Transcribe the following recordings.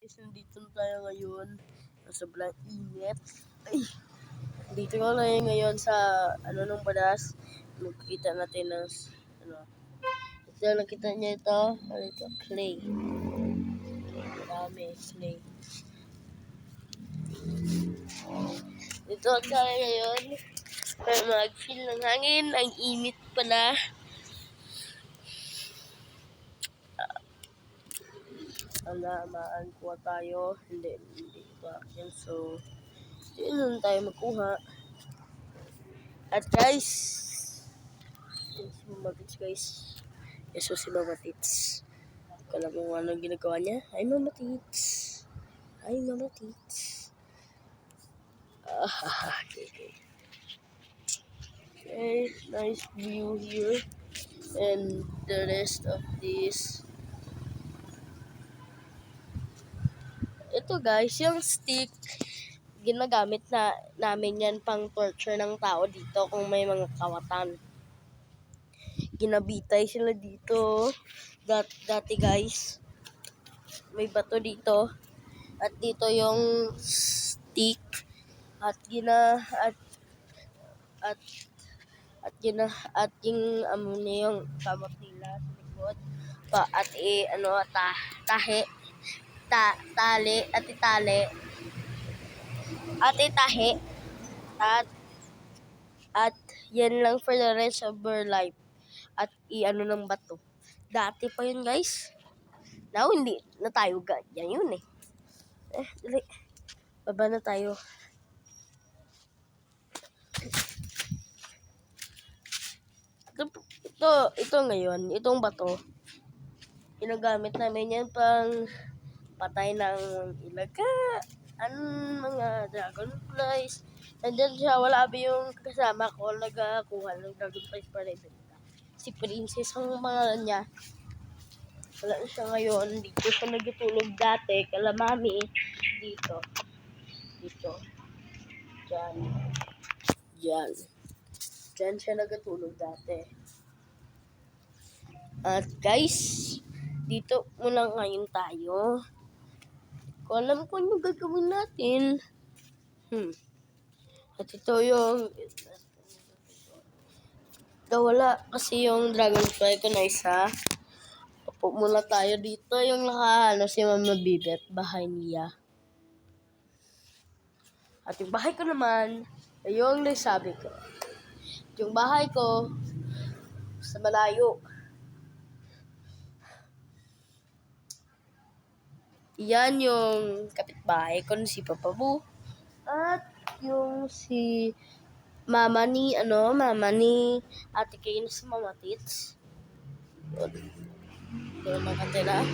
Nandito na tayo ngayon sa sobrang init. Ay, dito ko na ngayon sa ng badas. Magkikita natin ng ito, nakita niyo ito. Ito, clay. Marami, clay. Dito tayo ngayon. Para mag-feel ng hangin. Ang init pala. Alamaan kuha tayo. Hindi pa. Yan, so, yun lang tayo magkuha. At guys, si Mama Tits, guys. Yeso si Mama Tits. Kala mo anong ginagawa niya? Ay, Mama Tits. Ay, Mama Tits. Okay. Okay, nice view here. And the rest of this. Ito guys, yung stick, ginagamit namin yan pang torture ng tao dito kung may mga kawatan. Ginabitay sila dito. Dati guys, may bato dito. At dito yung stick. At yung yung kamot nila sa likod. At tali at itali. At itahi. At yan lang for the rest of our life. At ng bato. Dati pa yun guys. Now hindi na tayo ganyan yun eh. Dali. Baba na tayo. Ito ngayon, itong bato. Ginagamit namin yan pang patay ng ilaga. Mga dragonflies. Nandyan siya, wala ba yung kasama ko, nagkakuha ng dragonflies para ibenta. Si Princess ang mga niya. Wala na siya ngayon. Dito siya nagtulog dati. Kala mami. Dito. Diyan siya nagtulog dati. At guys, dito muna ngayon tayo. Kung alam ko ano gagawin natin. At ito yung wala kasi yung dragonfly ko na isa. Upo muna tayo dito. Yung si Mama Bibet, bahay niya. At yung bahay ko naman, yung nasabi ko. Yung bahay ko, sa malayo. Yan yung kapitbahay ko si Papa Bu. At yung si mama ni Ate Kay na si Mama Tits. Doon nakatira.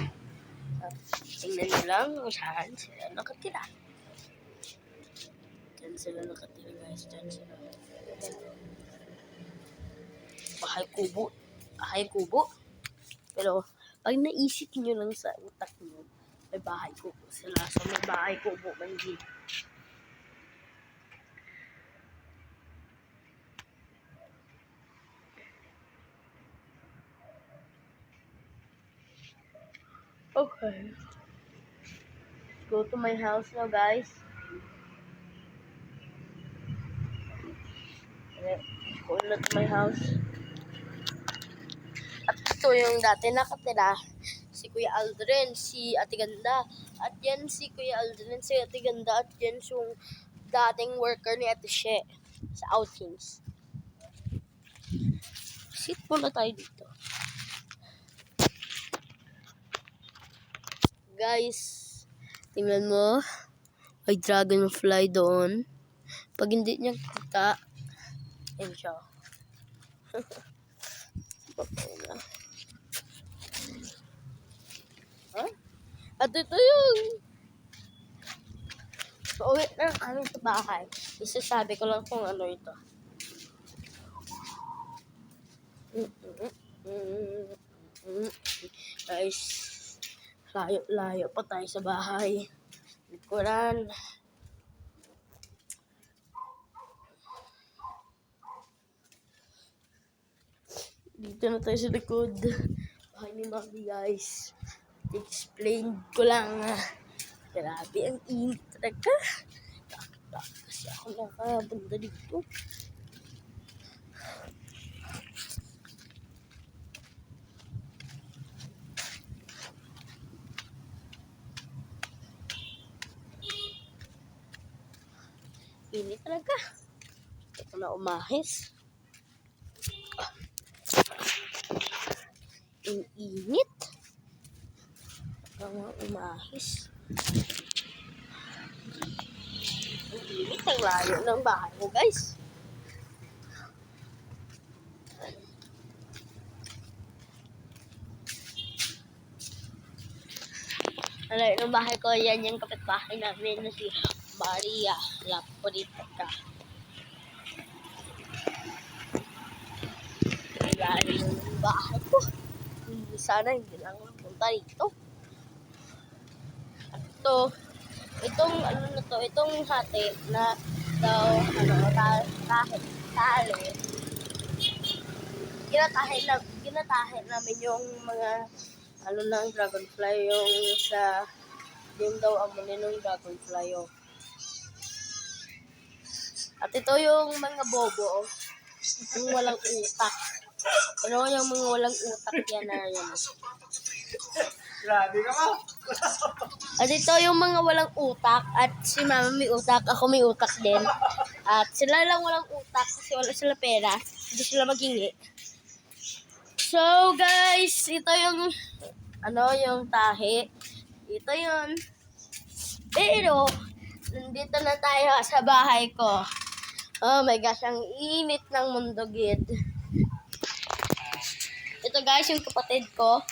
At tingnan nyo lang kung saan sila nakatira. Diyan sila nakatira guys. Diyan sila. Bahay kubo. Pero pag naisip nyo lang sa utak nyo, may bahay kubo sila. So may bahay kubo man din. Okay. Let's go to my house now, guys. Let's go to my house. At ito yung dati nakatira. Si Kuya Aldrin, si Ate Ganda. At yan si Kuya Aldrin, si Ate Ganda. At yan yung dating worker ni Ate She sa outings. Sit muna tayo dito. Guys, tingnan mo. May dragonfly doon. Pag hindi niya kita, yan siya. At ito yung pauwi na kami sa bahay. Isasabi ko lang kung ano ito. Guys, layo pa tayo sa bahay. Likuran. Dito na tayo sa likod. Bahay ni Mami guys. Explain ko lang. Grabe, ang init talaga. Bakit kasi ako nakabunda dito? Init talaga. Ito na umahis. Ang init. Ang umahis. Ang init. Ang layo ng bahay mo, guys. Ang layo ng bahay ko. Yan yung kapitbahay namin na si Maria Lapolitica. Ang layo ng bahay ko. Sana hindi lang punta dito. At itong ano na to, itong hati na daw, tali. Ginatahin namin yung mga, ng dragonfly, yung daw amunin ng dragonfly. Oh. At ito yung mga bobo, yung walang utak. Ano yung mga walang utak yan na yan. Grabe ka mo. At ito yung mga walang utak. At si mama may utak, ako may utak din. At sila lang walang utak kasi wala sila pera. Hindi sila maghingi. So guys, ito yung yung tahi. Ito yun. Pero, nandito na tayo sa bahay ko. Oh my gosh, ang init ng mundo, gid. Ito guys, yung kapatid ko.